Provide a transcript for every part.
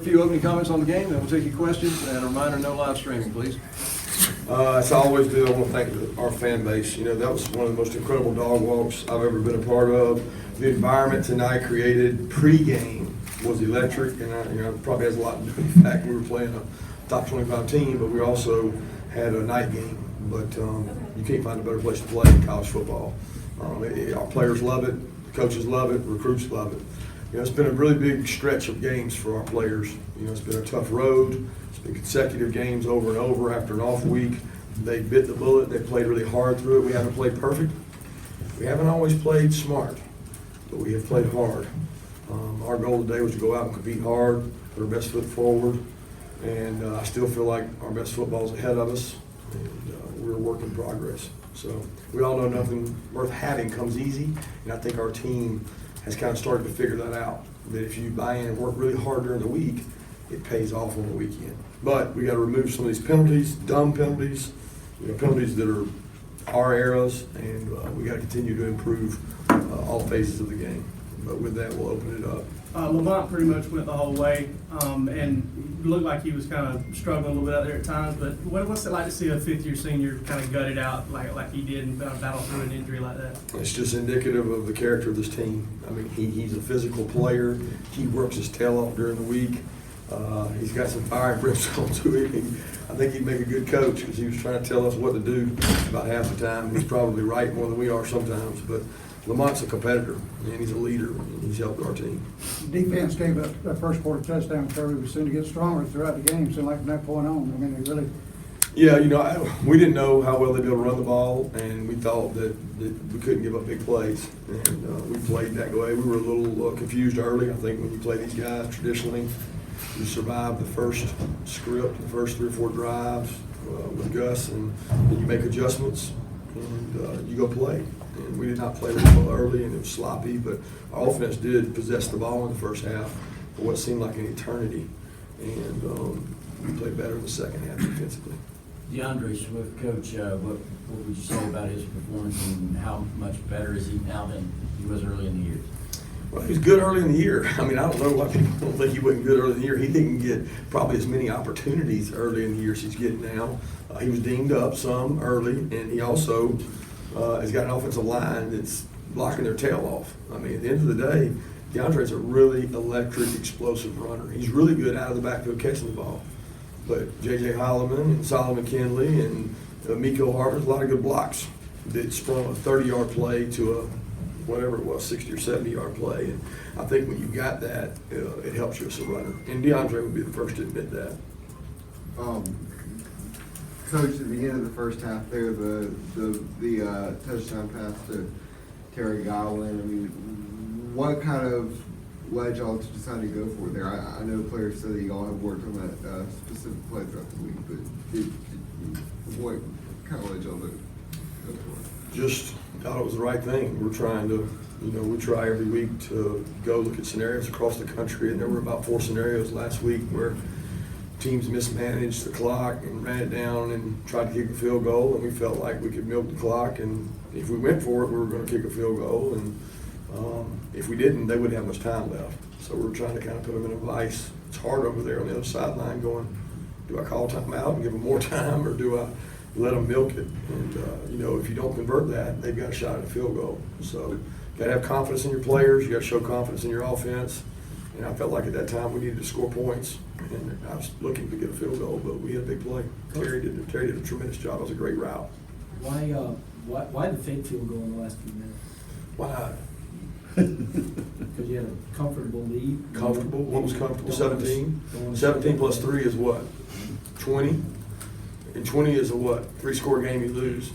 A few opening comments on the game, then we'll take your questions, and a reminder, no live streaming, please. As I always do, I want to thank our fan base. You know, that was one of the most incredible dog walks I've ever been a part of. The environment tonight created pre-game was electric, and it probably has a lot to do with the fact we were playing a top 25 team, but we also had a night game. But you can't find a better place to play in college football. Our players love it, the coaches love it, recruits love it. You know, it's been a really big stretch of games for our players. You know, it's been a tough road. It's been consecutive games over and over after an off week. They bit the bullet. They played really hard through it. We haven't played perfect. We haven't always played smart, but we have played hard. Our goal today was to go out and compete hard, put our best foot forward, and I still feel like our best football is ahead of us, and we're a work in progress. So we all know nothing worth having comes easy, and I think our team has kind of started to figure that out, that if you buy in and work really hard during the week, it pays off on the weekend. But we got to remove some of these penalties, dumb penalties, penalties that are our eras, and we got to continue to improve all phases of the game. But with that, we'll open it up. Lamont pretty much went the whole way, and looked like he was kind of struggling a little bit out there at times. But what's it like to see a fifth-year senior kind of gut it out like he did and battle through an injury like that? It's just indicative of the character of this team. I mean, he's a physical player. He works his tail off during the week. He's got some fire and brimstone to him. I think he'd make a good coach because he was trying to tell us what to do about half the time. He's probably right more than we are sometimes, but Lamont's a competitor, and he's a leader, and he's helped our team. Defense gave up that first quarter touchdown. Kirby was soon to get stronger throughout the game. Seemed like from that point on, I mean, they really. Yeah, we didn't know how well they'd be able to run the ball, and we thought that we couldn't give up big plays, and we played that way. We were a little confused early. I think when you play these guys traditionally, you survive the first script, the first 3 or 4 drives with Gus, and then you make adjustments, and you go play. And we did not play really well early, and it was sloppy, but our offense did possess the ball in the first half for what seemed like an eternity, and we played better in the second half defensively. DeAndre Swift, Coach, what would you say about his performance, and how much better is he now than he was early in the year? Well, he was good early in the year. I mean, I don't know why people don't think he wasn't good early in the year. He didn't get probably as many opportunities early in the year as he's getting now. He was dinged up some early, and he also has got an offensive line that's blocking their tail off. I mean, at the end of the day, DeAndre's a really electric, explosive runner. He's really good out of the backfield catching the ball. But J.J. Holloman and Solomon Kinley and Miko Harvard, a lot of good blocks that sprung a 30-yard play to a whatever it was, 60 or 70-yard play. And I think when you got that, it helps you as a runner. And DeAndre would be the first to admit that. Coach, at the end of the first half there, the touchdown pass to Terry Godwin, I mean, what kind of led y'all to decide to go for it there? I know players said that y'all have worked on that specific play throughout the week, but what kind of led y'all to go for it? Just thought it was the right thing. We're trying to, we try every week to go look at scenarios across the country, and there were about 4 scenarios last week where teams mismanaged the clock and ran it down and tried to kick a field goal, and we felt like we could milk the clock, and if we went for it, we were going to kick a field goal, and if we didn't, they wouldn't have much time left. So we're trying to kind of put them in a vice. It's hard over there on the other sideline going, do I call timeout and give them more time, or do I let them milk it? And, if you don't convert that, they've got a shot at a field goal. So you got to have confidence in your players. You got to show confidence in your offense. And I felt like at that time we needed to score points. And I was looking to get a field goal, but we had a big play. Terry did a tremendous job. It was a great route. Why the fake field goal in the last few minutes? Why not? Because you had a comfortable lead. Comfortable? What was comfortable? 17? 17 plus 3 is what? 20? And 20 is a what? 3-score game you lose,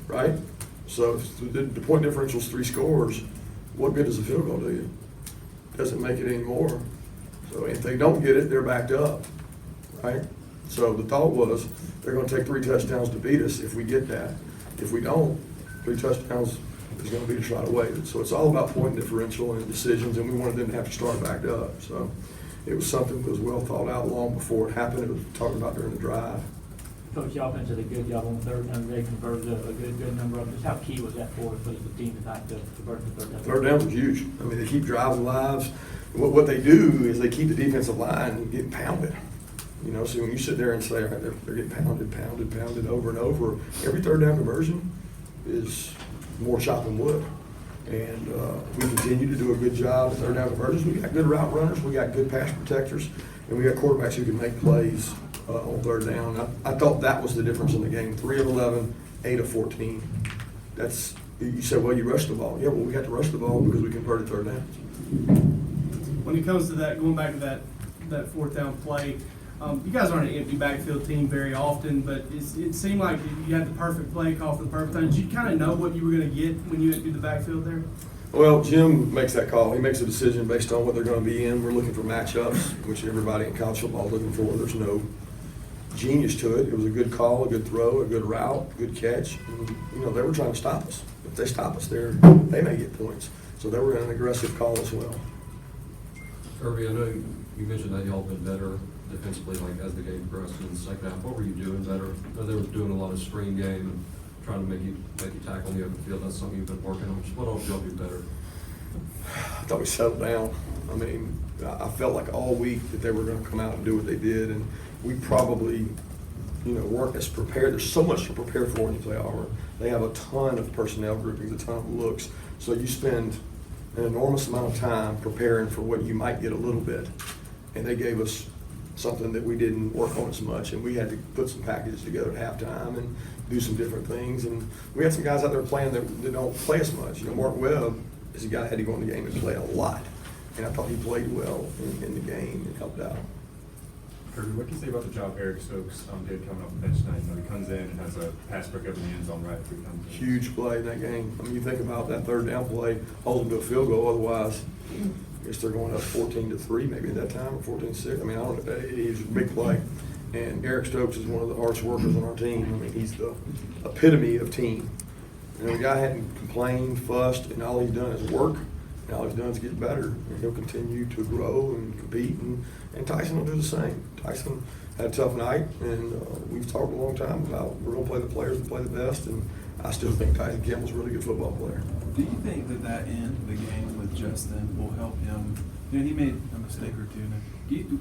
right? So if the point differential is 3 scores, what good does a field goal do you? Doesn't make it anymore. So if they don't get it, they're backed up, right? So the thought was they're going to take 3 touchdowns to beat us if we get that. If we don't, 3 touchdowns is going to beat us right away. So it's all about point differential and decisions, and we wanted them to have to start backed up. So it was something that was well thought out long before it happened. It was talked about during the drive. Coach, the offense did a good job on the third down. They converted a good number of them. How key was that for the team tonight to convert the third down? Third down was huge. I mean, they keep drives alive. what they do is they keep the defensive line getting pounded. You know, so when you sit there and say, all right, they're getting pounded over and over, every third down conversion is more chopping wood. And we continue to do a good job at third down conversions. We got good route runners, we got good pass protectors, and we got quarterbacks who can make plays on third down. I thought that was the difference in the game. 3 of 11, 8 of 14. That's, you said, well, you rushed the ball. Yeah, well, we got to rush the ball because we converted third downs. When it comes to that, going back to that fourth down play, you guys aren't an empty backfield team very often, but it seemed like you had the perfect play call for the perfect time. Did you kind of know what you were going to get when you went through the backfield there? Well, Jim makes that call. He makes a decision based on what they're going to be in. We're looking for matchups, which everybody in college football is looking for. There's no genius to it. It was a good call, a good throw, a good route, good catch. And, you know, they were trying to stop us. If they stop us there, they may get points. So they were in an aggressive call as well. Kirby, I know you mentioned that y'all been better defensively, like as the game progressed in the second half. What were you doing better? I know they were doing a lot of screen game and trying to make you tackle on the open field. That's something you've been working on. What else y'all do better? I thought we settled down. I mean, I felt like all week that they were going to come out and do what they did, and we probably, you know, weren't as prepared. There's so much to prepare for when you play Auburn. They have a ton of personnel groupings, a ton of looks, so you spend an enormous amount of time preparing for what you might get a little bit, and they gave us something that we didn't work on as much, and we had to put some packages together at halftime and do some different things, and we had some guys out there playing that don't play as much. You know, Mark Webb is a guy that had to go in the game and play a lot, and I thought he played well in the game and helped out. Kirby, what can you say about the job Eric Stokes did coming off the bench tonight? You know, he comes in and has a pass break up in the end zone right after he comes in. Huge play in that game. I mean, you think about that third down play, hold them to a field goal, otherwise I guess they're going up 14-3 maybe at that time, or 14-6. I mean, I don't know. He's a big play. And Eric Stokes is one of the hardest workers on our team. I mean, he's the epitome of team. You know, the guy hadn't complained, fussed, and all he's done is work, and all he's done is get better. And he'll continue to grow and compete, and Tyson will do the same. Tyson had a tough night, and we've talked a long time about we're going to play the players that play the best, and I still think Tyson Campbell's a really good football player. Do you think that end of the game with Justin will help him? You know, he made a mistake or two.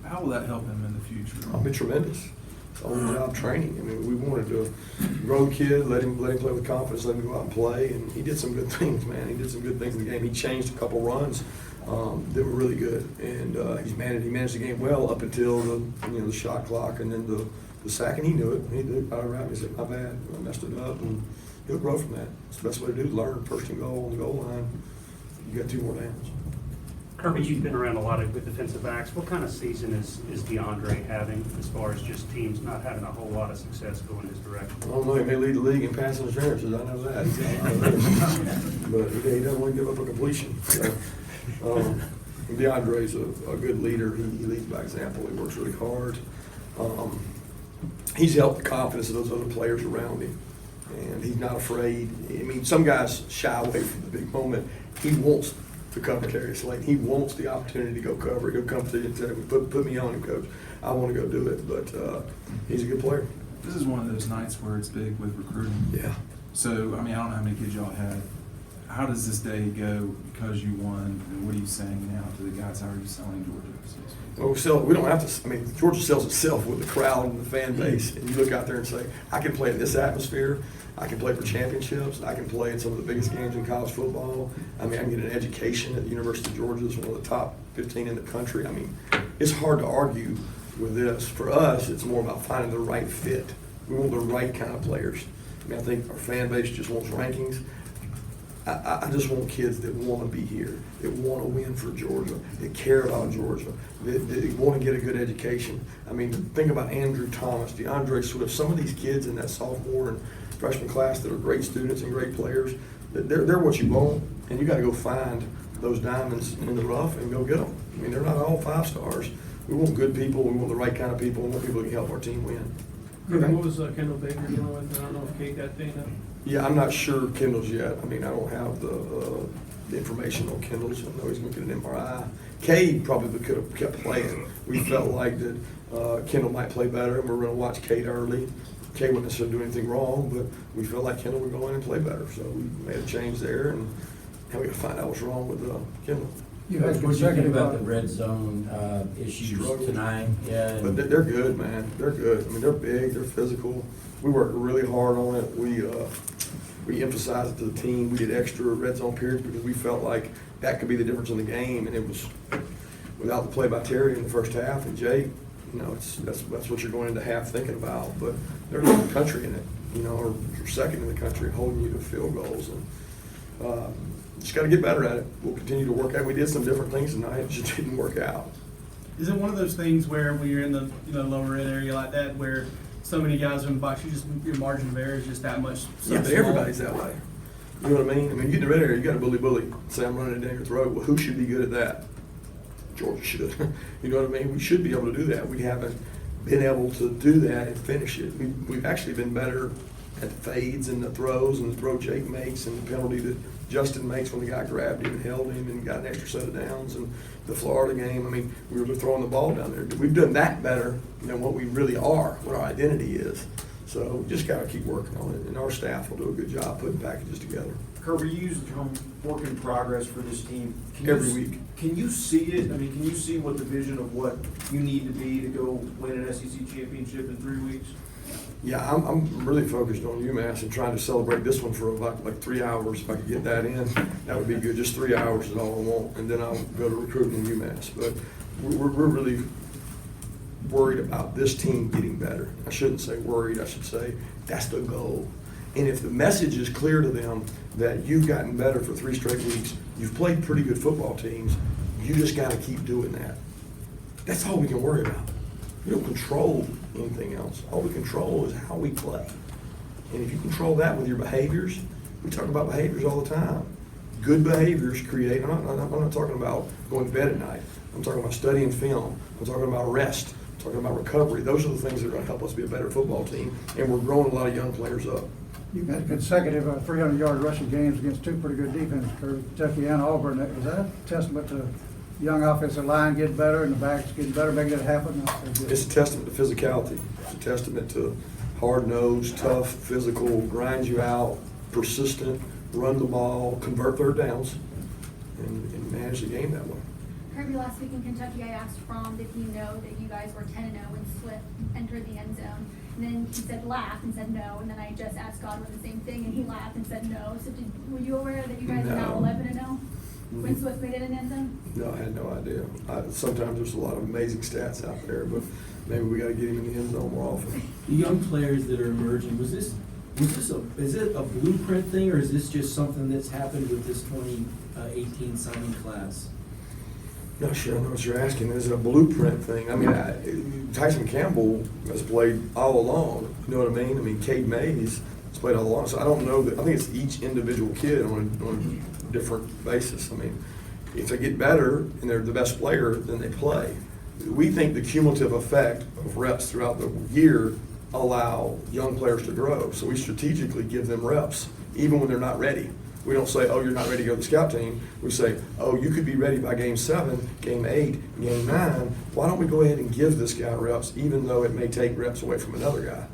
How will that help him in the future? It'll be tremendous. It's on-the-job training. I mean, we wanted to grow the kid, let him play with confidence, let him go out and play, and he did some good things, man. He did some good things in the game. He changed a couple runs that were really good, and he managed the game well up until the shot clock and then the sack, and he knew it. He did it right around. He said, "My bad, I messed it up," and he'll grow from that. It's the best way to do it. Learn first and goal on the goal line. You got 2 more downs. Kirby, you've been around a lot of good defensive backs. What kind of season is DeAndre having as far as just teams not having a whole lot of success going his direction? I don't know. He may lead the league in passing interferences. I know that. But he doesn't want to give up a completion. So, DeAndre's a good leader. He leads by example. He works really hard. He's helped the confidence of those other players around him. And he's not afraid. I mean, some guys shy away from the big moment. He wants to cover Terry Slayton. He wants the opportunity to go cover. He'll come to you and say, put me on him, coach. I want to go do it. But he's a good player. This is one of those nights where it's big with recruiting. Yeah. So, I mean, I don't know how many kids y'all had. How does this day go because you won? And what are you saying now to the guys? How are you selling Georgia? Well, we don't have to. I mean, Georgia sells itself with the crowd and the fan base. And you look out there and say, I can play in this atmosphere. I can play for championships. I can play in some of the biggest games in college football. I mean, I can get an education at the University of Georgia. It's one of the top 15 in the country. I mean, it's hard to argue with this. For us, it's more about finding the right fit. We want the right kind of players. I mean, I think our fan base just wants rankings. I just want kids that want to be here, that want to win for Georgia, that care about Georgia, that want to get a good education. I mean, think about Andrew Thomas, DeAndre Swift, some of these kids in that sophomore and freshman class that are great students and great players. They're what you want, and you got to go find those diamonds in the rough and go get them. I mean, they're not all 5 stars. We want good people. We want the right kind of people. We want people who can help our team win. What was Kendall Baker dealing with? I don't know if Kate got dinged up. Yeah, I'm not sure Kendall's yet. I mean, I don't have the information on Kendall's. I know he's going to get an MRI. Cade probably could have kept playing. We felt like that Kendall might play better, and we're going to watch Cade early. Cade wouldn't necessarily do anything wrong, but we felt like Kendall would go in and play better. So we made a change there, and now we got to find out what's wrong with Kendall. You had What do you think consecutive. about the red zone issues Struggle. tonight? Yeah, But and- they're good, man. They're good. I mean, they're big, they're physical. We worked really hard on it. We emphasized it to the team. We did extra red zone periods because we felt like that could be the difference in the game. And it was without the play by Terry in the first half and Jake, you know, that's what you're going into half thinking about. But they're leading the country in it, you know, or second in the country, holding you to field goals. And just got to get better at it. We'll continue to work at it. We did some different things tonight. It just didn't work out. Is it one of those things where when you're in the lower red area like that, where so many guys are in the box, your margin of error is just that much? So Yeah, but small? everybody's that way. You know what I mean? I mean, you get in the red area, you got a bully. Say I'm running it down your throat. Well, who should be good at that? Georgia should. You know what I mean? We should be able to do that. We haven't been able to do that and finish it. We've actually been better at the fades and the throws and the throw Jake makes and the penalty that Justin makes when the guy grabbed him and held him and got an extra set of downs. And the Florida game, I mean, we were throwing the ball down there. We've done that better than what we really are, what our identity is. So we just got to keep working on it, and our staff will do a good job putting packages together. Kirby, you use the term work in progress for this team. Can you Every week. Can you see it? I mean, can you see what the vision of what you need to be to go win an SEC championship in 3 weeks? Yeah, I'm really focused on UMass and trying to celebrate this one for about like 3 hours. If I could get that in, that would be good. Just 3 hours is all I want, and then I'll go to recruiting in UMass. But we're really worried about this team getting better. I shouldn't say worried, I should say that's the goal. And if the message is clear to them that you've gotten better for 3 straight weeks, you've played pretty good football teams, you just got to keep doing that. That's all we can worry about. We don't control anything else. All we control is how we play. And if you control that with your behaviors, we talk about behaviors all the time. Good behaviors create, I'm not talking about going to bed at night. I'm talking about studying film. I'm talking about rest. I'm talking about recovery. Those are the things that are going to help us be a better football team. And we're growing a lot of young players up. You've had consecutive 300-yard rushing games against 2 pretty good defenses, Kentucky and Auburn. Is that a testament to young offensive line getting better and the backs getting better, making it happen? It's a testament to physicality. It's a testament to hard-nosed, tough, physical, grind you out, persistent, run the ball, convert third downs, and manage the game that way. Kirby, last week in Kentucky, I asked Fromm, did he know that you guys were 10-0 when Swift entered the end zone? And then he said, laughed and said no. And then I just asked Godwin the same thing, and he laughed and said no. So were you aware that you guys are now No. 11-0 when Swift made it in the end zone? No, I had no idea. Sometimes there's a lot of amazing stats out there, but maybe we got to get him in the end zone more often. The young players that are emerging, is it a blueprint thing, or is this just something that's happened with this 2018 signing class? Not sure I know what you're asking. Is it a blueprint thing? I mean, Tyson Campbell has played all along. You know what I mean? I mean, Cade Mays has played all along. So I don't know that. I think it's each individual kid on a different basis. I mean, if they get better and they're the best player, then they play. We think the cumulative effect of reps throughout the year allow young players to grow. So we strategically give them reps, even when they're not ready. We don't say, oh, you're not ready to go to the scout team. We say, oh, you could be ready by game 7, game 8, game 9. Why don't we go ahead and give this guy reps, even though it may take reps away from another guy?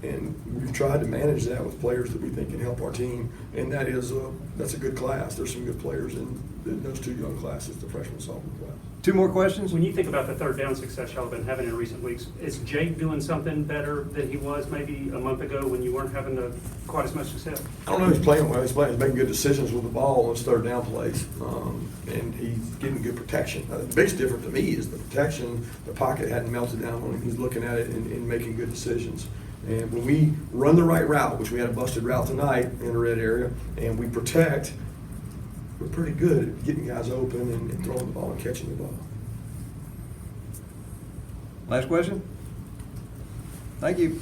And we've tried to manage that with players that we think can help our team. And that's a good class. There's some good players in those 2 young classes, the freshman and sophomore class. 2 more questions? When you think about the third down success y'all have been having in recent weeks, is Jake doing something better than he was maybe a month ago when you weren't having quite as much success? I don't know if he's playing well. He's making good decisions with the ball on his third down plays, and he's getting good protection. The biggest difference to me is the protection. The pocket hadn't melted down on him. He's looking at it and making good decisions. And when we run the right route, which we had a busted route tonight in the red area, and we protect, we're pretty good at getting guys open and throwing the ball and catching the ball. Last question? Thank you.